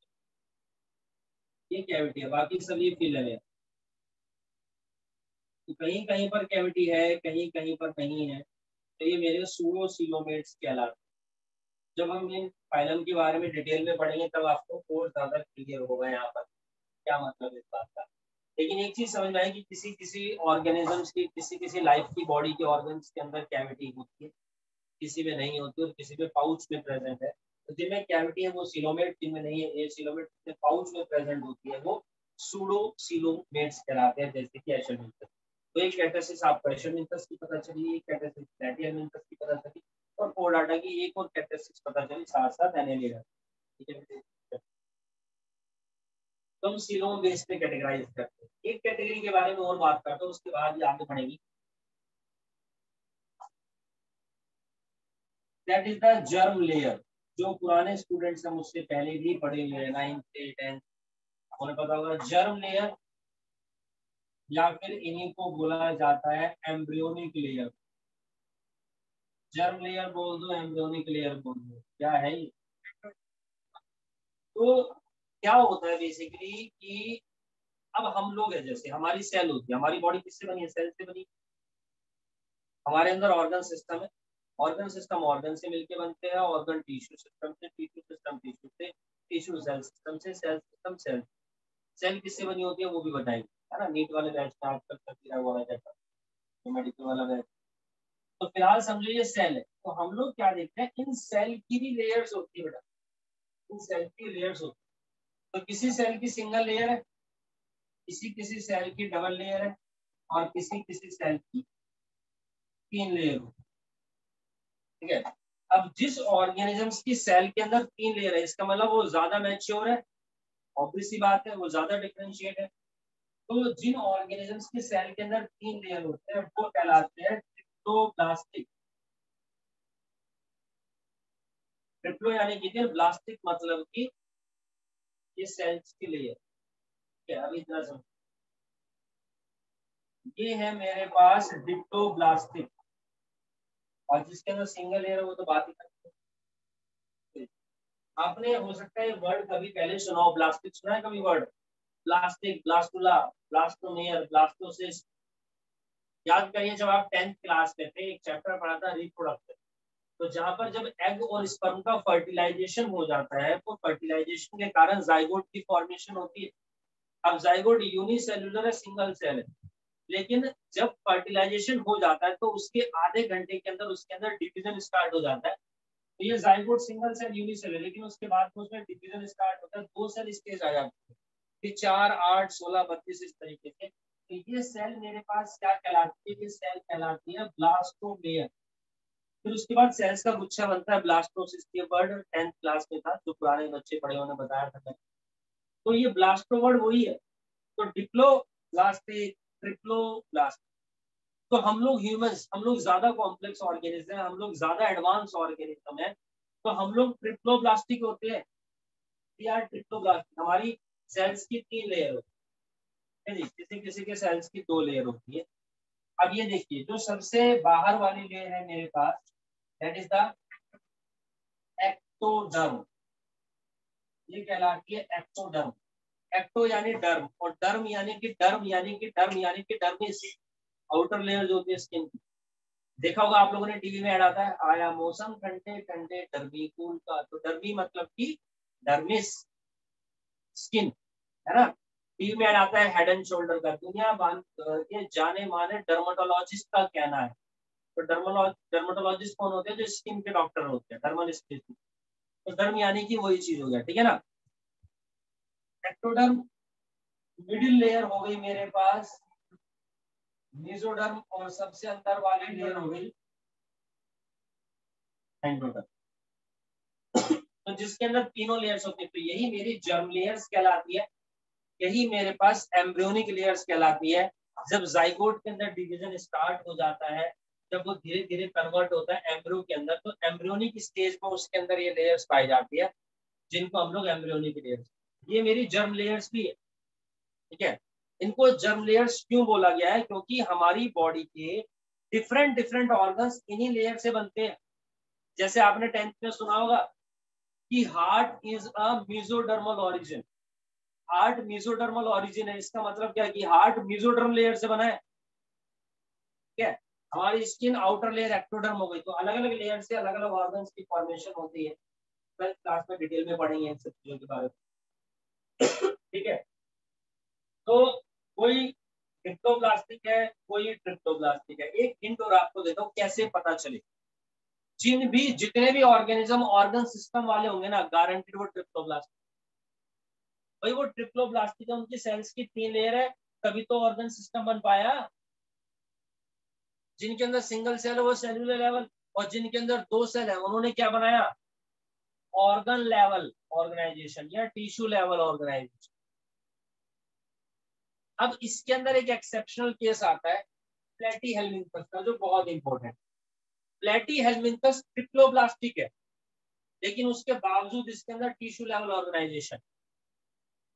ये कैविटी है, बाकी सब ये फिलर है। तो कहीं कहीं पर कैविटी है, कहीं कहीं पर नहीं है, तो ये मेरे सूडोसीलोमेट्स कहलाते हैं। जब हम इन फाइलम के बारे में डिटेल में पढ़ेंगे तब आपको और ज्यादा क्लियर होगा यहाँ पर क्या मतलब इस बात का। लेकिन एक चीज समझ में आए कि किसी किसी ऑर्गेनिजम्स की, किसी किसी लाइफ की बॉडी के ऑर्गन्स के अंदर कैविटी होती है, किसी में नहीं होती, और किसी में पाउच में प्रेजेंट है। तो जिनमें कैविटी है वो सिलोमेट, जिनमें नहीं है ये सिलोमेट, पाउच में प्रेजेंट होती है वो सूडो सिलोमेट्स कहलाते हैं, जैसे कि एशेलमिंथस। तो एक कैटासिस आपको एशेलमिंथस की पता चली, एक कैटासिस प्लैटिहेलमिंथस की पता चली, और कोडाटा की एक और कैटासिस पता चली साथ साथ एनेलिडा। ठीक है, तो हम सिलोम बेस पे कैटेगराइज करते हैं। एक कैटेगरी के बारे में और बात करते हैं, उसके बाद ये आगे बढ़ेगी। That is the germ layer. जो पुराने स्टूडेंट्स हैं मुझसे पहले भी पढ़े हुए हैं, 9th से 10th, उन्हें पता होगा जर्म लेयर, या फिर इन्हीं को बोला जाता है एम्ब्रियोनिक लेयर। जर्म लेयर बोल दो, एम्ब्रियोनिक लेयर बोल दो, क्या है ये। तो क्या होता है बेसिकली कि अब हम लोग है, जैसे हमारी सेल होती है, हमारी बॉडी किससे बनी है, सेल से बनी। हमारे अंदर ऑर्गन सिस्टम है, ऑर्गन सिस्टम ऑर्गन से मिलके बनते हैं, ऑर्गन टिश्यू सिस्टम से, टिश्यू सिस्टम टिश्यू से, टिश्यू सेल सिस्टम से, सेल सिस्टम सेल। सेल किससे बनी होती है वो भी बताएंगे, है ना। नीट वाले बैच में आजकल चलती रहा हुआ है, मेडिकल वाला बैच। तो फिलहाल समझो ये सेल है, तो हम लोग क्या देखते हैं, इन सेल की भी लेयर्स होती है बेटा, इन सेल की लेयर्स होती है। तो किसी सेल की सिंगल लेयर है, किसी किसी सेल की डबल लेयर है, और किसी किसी सेल की 3 लेयर होती है। ठीक है। अब जिस ऑर्गेनिजम्स की सेल के अंदर 3 लेयर है, इसका मतलब वो ज्यादा मैच्योर है, ऑब्वियस सी बात है, वो ज्यादा डिफरेंशिएट है। तो जिन ऑर्गेनिजम्स की सेल के अंदर 3 लेयर होते हैं वो कहलाते हैं ट्रिप्लोब्लास्टिक। ट्रिप्लो यानी कि ब्लास्टिक मतलब कि ये सेल्स की लेयर। ठीक है, अभी इतना समझ। ये है मेरे पास डिप्लोब्लास्टिक, और जिसके अंदर सिंगल लेयर है वो तो बात ही करते हैं। आपने हो सकता है वर्ड कभी पहले सुना हो, ब्लास्टिक सुना है कभी word, plastic, blastula, blastomere, blastocyst. याद करिए जब आप 10th क्लास में थे, एक चैप्टर पढ़ा था रिप्रोडक्शन। तो जहां पर जब एग और स्पर्म का फर्टिलाइजेशन हो जाता है, तो फर्टिलाइजेशन के कारण जाइगोट की फॉर्मेशन होती है। अब जाइगोट यूनिसेल्युलर है, सिंगल सेल है, लेकिन जब फर्टिलाइजेशन हो जाता है तो उसके आधे घंटे के अंदर उसके अंदर डिवीजन स्टार्ट हो जाता है। तो ये जाइगोट सिंगल सेल यूनिसेल है, लेकिन उसके बाद उसमें डिवीजन स्टार्ट होता है, 2 सेल स्टेज आ जाती है, फिर 4, 8, 16, 32 इस तरीके से। तो ये सेल मेरे पास क्या कहलाती है, ये सेल कहलाती है ब्लास्टोमेयर। फिर उसके बाद सेल्स का गुच्छा बनता है ब्लास्टोसिस्ट। ये वर्ड 10th क्लास में था, जो पुराने बच्चे पढ़े उन्होंने बताया था। तो ये ब्लास्टो वर्ड वही है। तो डिप्लो ब्लास्टिक, ट्रिप्लो ब्लास्ट। तो हम लोग ह्यूमंस, हम लोग ज्यादा कॉम्प्लेक्स ऑर्गेनिज्म है, हम लोग ज्यादा एडवांस ऑर्गेनिज्म है, तो हम लोग ट्रिप्लोब्लास्टिक होते हैं। यार ट्रिप्लोब्लास्टिक हमारी सेल्स की 3 लेयर होती है जी, किसी किसी के सेल्स की 2 लेयर होती है। अब ये देखिए जो सबसे बाहर वाली लेयर है मेरे पास, दैट इज द एक्टोडर्म। ये कहलाती है एक्टोडर्म। एक्टो यानी डर्म, और डर्म यानी कि डर्म यानी कि डर्म यानी कि डर्मिस, आउटर लेयर जो होती है स्किन की। देखा होगा आप लोगों ने, टीवी में ऐड आता है, आया मौसम ठंडे ठंडे डर्मी कूल का। तो डर्मी मतलब कि डर्मिस, स्किन, है ना। टीवी में ऐड आता है हेड एंड शोल्डर का, दुनिया के जाने माने डर्माटोलॉजिस्ट का कहना है। तो डर्माटोलॉजिस्ट कौन होते हैं, जो स्किन के डॉक्टर होते हैं, डर्मल स्पेशलिस्ट। तो डर्म यानी कि वही चीज हो गया, ठीक है ना। एक्टोडर्म मिडिल लेयर हो गई मेरे पास मेसोडर्म, और सबसे अंदर वाली लेयर हो गई एंडोडर्म। तो जिसके अंदर तीनों लेयर्स होती है, तो यही मेरी जर्म लेयर्स कहलाती है, यही मेरे पास एम्ब्रियोनिक लेयर्स कहलाती है। जब जाइगोट के अंदर डिवीजन स्टार्ट हो जाता है, जब वो धीरे धीरे कन्वर्ट होता है एम्ब्रियो के अंदर, तो एम्ब्रियोनिक स्टेज में उसके अंदर ये लेयर्स पाई जाती है, जिनको हम लोग एम्ब्रियोनिक लेयर्स। ये मेरी जर्म लेयर्स भी है, ठीक है। इनको जर्म लेयर्स क्यों बोला गया है, क्योंकि हमारी बॉडी के डिफरेंट डिफरेंट ऑर्गन्स इन्हीं लेयर से बनते हैं। जैसे आपने 10th में सुना होगा कि heart is a mesodermal origin. Heart mesodermal origin है, इसका मतलब क्या है कि हार्ट मेसोडर्म लेयर से बना है। ठीक है, हमारी स्किन आउटर लेयर एक्टोडर्म हो गई, तो अलग अलग लेयर से अलग अलग ऑर्गन्स की फॉर्मेशन होती है। कल क्लास में डिटेल में पढ़ेंगे इन सब चीजों के बारे में। ठीक है, तो कोई क्रिप्टोप्लास्टिक है, कोई ट्रिप्टोप्लास्टिक है। एक हिंट और आपको देता हूँ कैसे पता चले। जितने भी ऑर्गेनिज्म ऑर्गन सिस्टम वाले होंगे ना, गारंटेड वो ट्रिप्टोप्लास्टिक। भाई वो ट्रिप्टोप्लास्टिक है, उनकी सेल्स की 3 लेयर है, तभी तो ऑर्गन सिस्टम बन पाया। जिनके अंदर सिंगल सेल है वो सेल्यूलर लेवल, और जिनके अंदर 2 सेल है उन्होंने क्या बनाया, ऑर्गन लेवल ऑर्गेनाइजेशन या टिश्यू लेवल ऑर्गेनाइजेशन। अब इसके अंदर एक एक्सेप्शनल केस आता है प्लेटी हेल्मिंथस का, जो बहुत इंपॉर्टेंट। प्लेटी हेल्मिंथस ट्रिप्लोब्लास्टिक है, लेकिन उसके बावजूद इसके अंदर टिश्यू लेवल ऑर्गेनाइजेशन,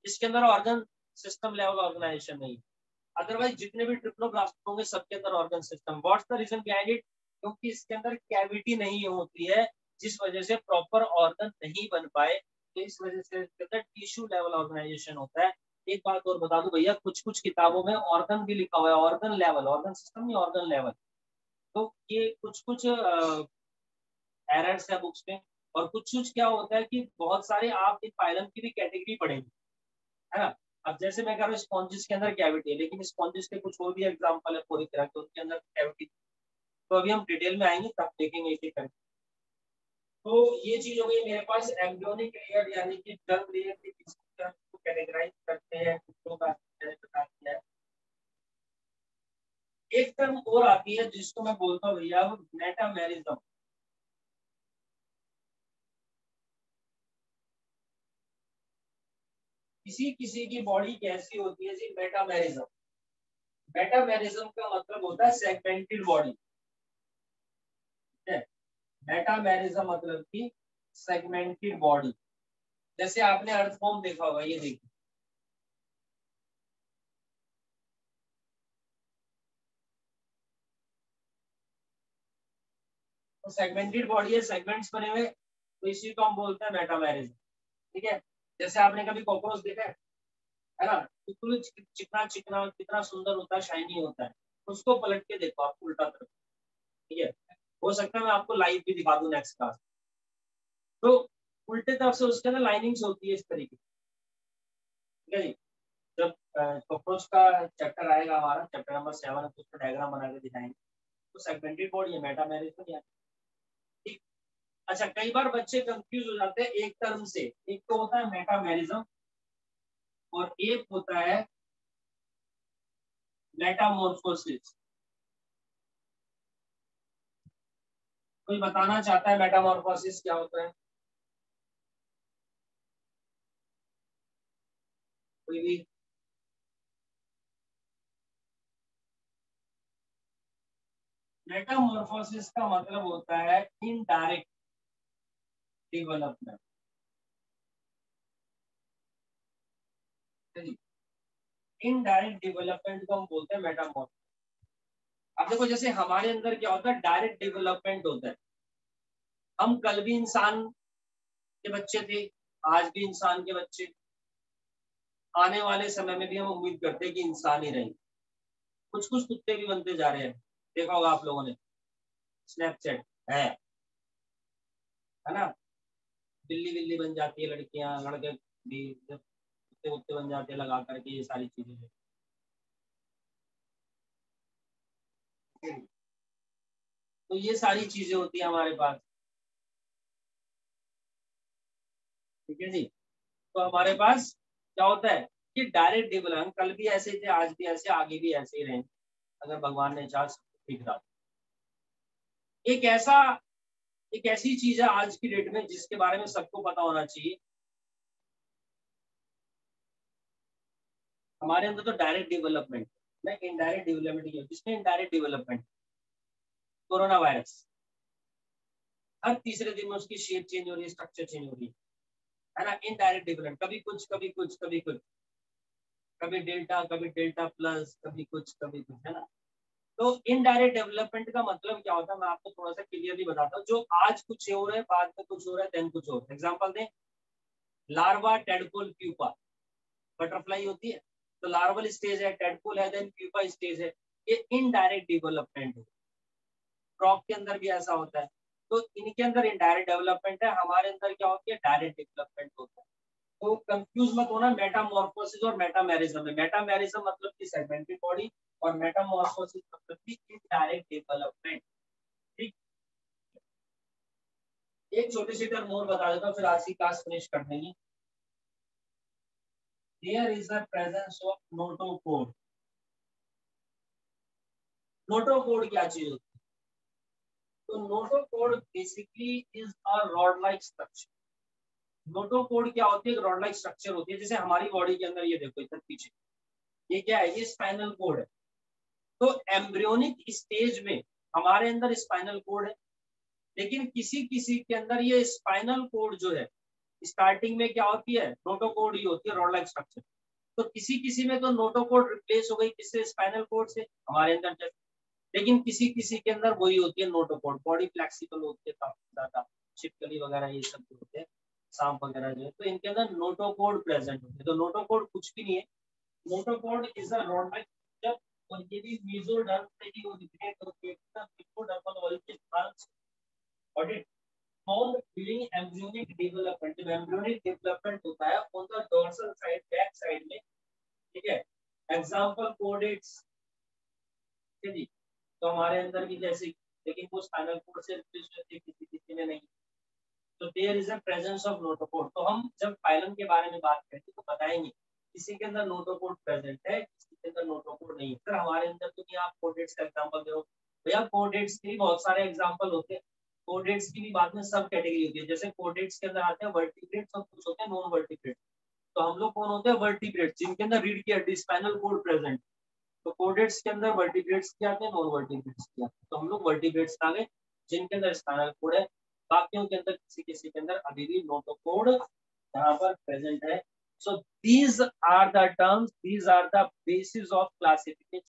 इसके अंदर ऑर्गन सिस्टम लेवल ऑर्गेनाइजेशन नहीं। अदरवाइज जितने भी ट्रिप्लोब्लास्टिक होंगे सबके अंदर organ system. What's the reason behind it? क्योंकि इसके अंदर कैविटी नहीं होती है, जिस वजह से प्रॉपर ऑर्गन नहीं बन पाए, तो इस वजह से इसके अंदर टिश्यू लेवल ऑर्गेनाइजेशन होता है। एक बात और बता दूं भैया, कुछ कुछ किताबों में ऑर्गन भी लिखा हुआ है, ऑर्गन लेवल, ऑर्गन सिस्टम नहीं ऑर्गन लेवल। तो ये कुछ कुछ एरर्स है बुक्स में। और कुछ कुछ क्या होता है कि बहुत सारे आप एक फाइलम की भी कैटेगरी पढ़ेंगे, है ना। अब जैसे मैं कह रहा हूँ स्पॉन्जिस के अंदर कैविटी है, लेकिन स्पॉन्जिस के कुछ और भी एग्जांपल है पूरी तरह के, उनके अंदर कैविटी। तो अभी हम डिटेल में आएंगे तब देखेंगे एक एक करके। तो ये चीज हो गई मेरे पास एम्ब्रियोनिक लेयर, यानी कि जर्म लेयर की जिसको कैटेगराइज करते हैं, कुछ का मैंने बता दिया है। एक टर्म और आती है जिसको मैं बोलता हूँ भैया मेटामेरिज्म। किसी किसी की बॉडी कैसी होती है जी, मेटामेरिज्म। मेटामेरिज्म का मतलब होता है सेगमेंटेड बॉडी। मेटामेरिज्म मतलब की सेगमेंटेड बॉडी। जैसे आपने अर्थवॉर्म देखा होगा, ये देखिए, तो सेगमेंटेड बॉडी है, सेगमेंट्स बने हुए, तो इसी को हम बोलते हैं मेटामेरिज्म। ठीक है, जैसे आपने कभी कॉकरोच देखा है ना, बिल्कुल चिकना चिकना कितना सुंदर होता है, शाइनी होता है। उसको पलट के देखो आप उल्टा तरफ। ठीक है, हो सकता है मैं आपको लाइव भी दिखा दूं नेक्स्ट क्लास। तो उल्टे तरफ से उसके अंदर लाइनिंग्स होती है इस तरीके। ठीक है जी, जब कॉकरोच का चैप्टर आएगा हमारा, चैप्टर नंबर 7, तो उसका डायग्राम बना के दिखाएंगे। तो सेगमेंटेड बॉडी है, मेटामेरिज्म। ठीक। अच्छा, कई बार बच्चे कंफ्यूज हो जाते हैं एक टर्म से। एक तो होता है मेटामेरिज्म और एक होता है मेटामॉर्फोसिस। कोई बताना चाहता है मेटामॉर्फोसिस क्या होता है? कोई भी? मेटामॉर्फोसिस का मतलब होता है इनडायरेक्ट डेवलपमेंट। इनडायरेक्ट डेवलपमेंट को हम बोलते हैं मेटामॉर्फोसिस। अब देखो, जैसे हमारे अंदर क्या होता है, डायरेक्ट डेवलपमेंट होता है। हम कल भी इंसान के बच्चे थे, आज भी इंसान के बच्चे, आने वाले समय में भी हम उम्मीद करते हैं कि इंसान ही रहेंगे। कुछ कुछ कुत्ते भी बनते जा रहे हैं, देखा होगा आप लोगों ने, स्नैपचैट है ना। बिल्ली बिल्ली बन जाती है लड़कियां, लड़के भी जब कुत्ते कुत्ते बन जाते हैं लगा करके, ये सारी चीजें हैं। तो ये सारी चीजें होती है हमारे पास। ठीक है जी, तो हमारे पास क्या होता है कि डायरेक्ट डेवलपमेंट, कल भी ऐसे थे, आज भी ऐसे, आगे भी ऐसे ही रहेंगे, अगर भगवान ने चाहा सब कुछ ठीक रहा। एक ऐसा एक ऐसी चीज है आज की डेट में जिसके बारे में सबको पता होना चाहिए। हमारे अंदर तो डायरेक्ट डेवलपमेंट, मैं इनडायरेक्ट डेवलपमेंट किया, जिसमें इनडायरेक्ट डेवलपमेंट, कोरोना वायरस, हर तीसरे दिन में उसकी शेप चेंज हो रही है, स्ट्रक्चर चेंज हो रही है ना। इनडायरेक्ट डेवलपमेंट, कभी कुछ कभी कुछ कभी कुछ, कभी डेल्टा प्लस, कभी कुछ है ना। तो इनडायरेक्ट डेवलपमेंट का मतलब क्या होता है, मैं आपको थोड़ा सा क्लियरली बताता हूँ। जो आज कुछ हो रहा है, बाद में कुछ हो रहा है, देन कुछ हो रहा है। एग्जाम्पल दें, लार्वा, टेडपोल, प्यूपा। बटरफ्लाई होती है तो लार्वल स्टेज है, टेडपोल है, देन प्यूपा स्टेज है। ये इनडायरेक्ट डेवलपमेंट है। फ्रॉग के अंदर भी ऐसा होता है। तो इनके अंदर इनडायरेक्ट डेवलपमेंट है, हमारे अंदर क्या होती है, डायरेक्ट डेवलपमेंट होता है। तो कंफ्यूज मत होना मेटामॉर्फोसिस और मेटामेरिज्म में। मेटामेरिज्म मतलब की सेगमेंटेड बॉडी, और मेटामॉर्फोसिस मतलब की इनडायरेक्ट डेवलपमेंट। ठीक, एक छोटी सी टर्म और बता देता हूँ, फिर आज की क्लास फिनिश कर देंगे। There is a presence of notochord. Notochord क्या चीज होती है? तो notochord basically is a rod like structure. Notochord क्या होती है? रॉड लाइक स्ट्रक्चर होती है। जैसे हमारी बॉडी के अंदर ये देखो इधर पीछे, ये क्या है? ये स्पाइनल कोड है। तो एम्ब्रियोनिक स्टेज में हमारे अंदर स्पाइनल कोड है, लेकिन किसी किसी के अंदर ये स्पाइनल कोड जो है स्टार्टिंग में क्या होती है? नोटोकोड ही होती है, रॉड लाइक स्ट्रक्चर। तो किसी किसी में तो नोटोकोड रिप्लेस हो गई किससे? स्पाइनल कोड से, हमारे अंदर। लेकिन किसी किसी के अंदर वही होती है नोटोकोड। बॉडी फ्लेक्सिबल होती है काफी ज्यादा, छिपकली वगैरह ये सब जो होते हैं, सांप वगैरह जो है, तो इनके अंदर नोटोकोड प्रेजेंट होते हैं। तो नोटोकोड कुछ भी नहीं है। Notochord is a rod like structure, और ये भी मेसोडर्म से ही ओरिजिनेट होती है। मेसोडर्मल वॉल के पास audit found during embryonic development. जब एम्ब्रियोनिक डेवलपमेंट होता है on the dorsal side, back side में, ठीक है। एग्जांपल कोडेट्स, ठीक है। तो हमारे अंदर भी जैसे, लेकिन वो स्पाइनल कोड से रिप्लेस होते हैं, किसी किसी में नहीं। तो there is a presence of notochord. तो हम जब फाइलम के बारे में बात करेंगे तो बताएंगे किसी के अंदर नोटोकोड प्रेजेंट है, किसी के अंदर नोटोकोड नहीं है। फिर हमारे अंदर तो नहीं, आप कोडेट्स का एग्जांपल दो भैया। कोडेट्स के भी बहुत सारे एग्जांपल होते हैं। कोडेट्स की भी बाद में सब कैटेगरी होती है। जैसे कोडेट्स के अंदर आते हैं वर्टिब्रेट्स और कुछ होते हैं नॉन वर्टिब्रेट्स। तो हम लोग कौन होते हैं? वर्टिब्रेट्स, जिनके अंदर रीढ़ की हड्डी, स्पाइनल कोड प्रेजेंट। तो कोडेट्स के अंदर वर्टिब्रेट्स क्या आते हैं, नॉन वर्टिब्रेट्स क्या आते हैं। तो हम लोग वर्टिब्रेट्स आ गए जिनके अंदर स्पाइनल कोड है। बाकियों के अंदर किसी किसी के अंदर अभी भी नोटोकोड यहाँ पर प्रेजेंट है। So these are the terms, these are the basis of classification.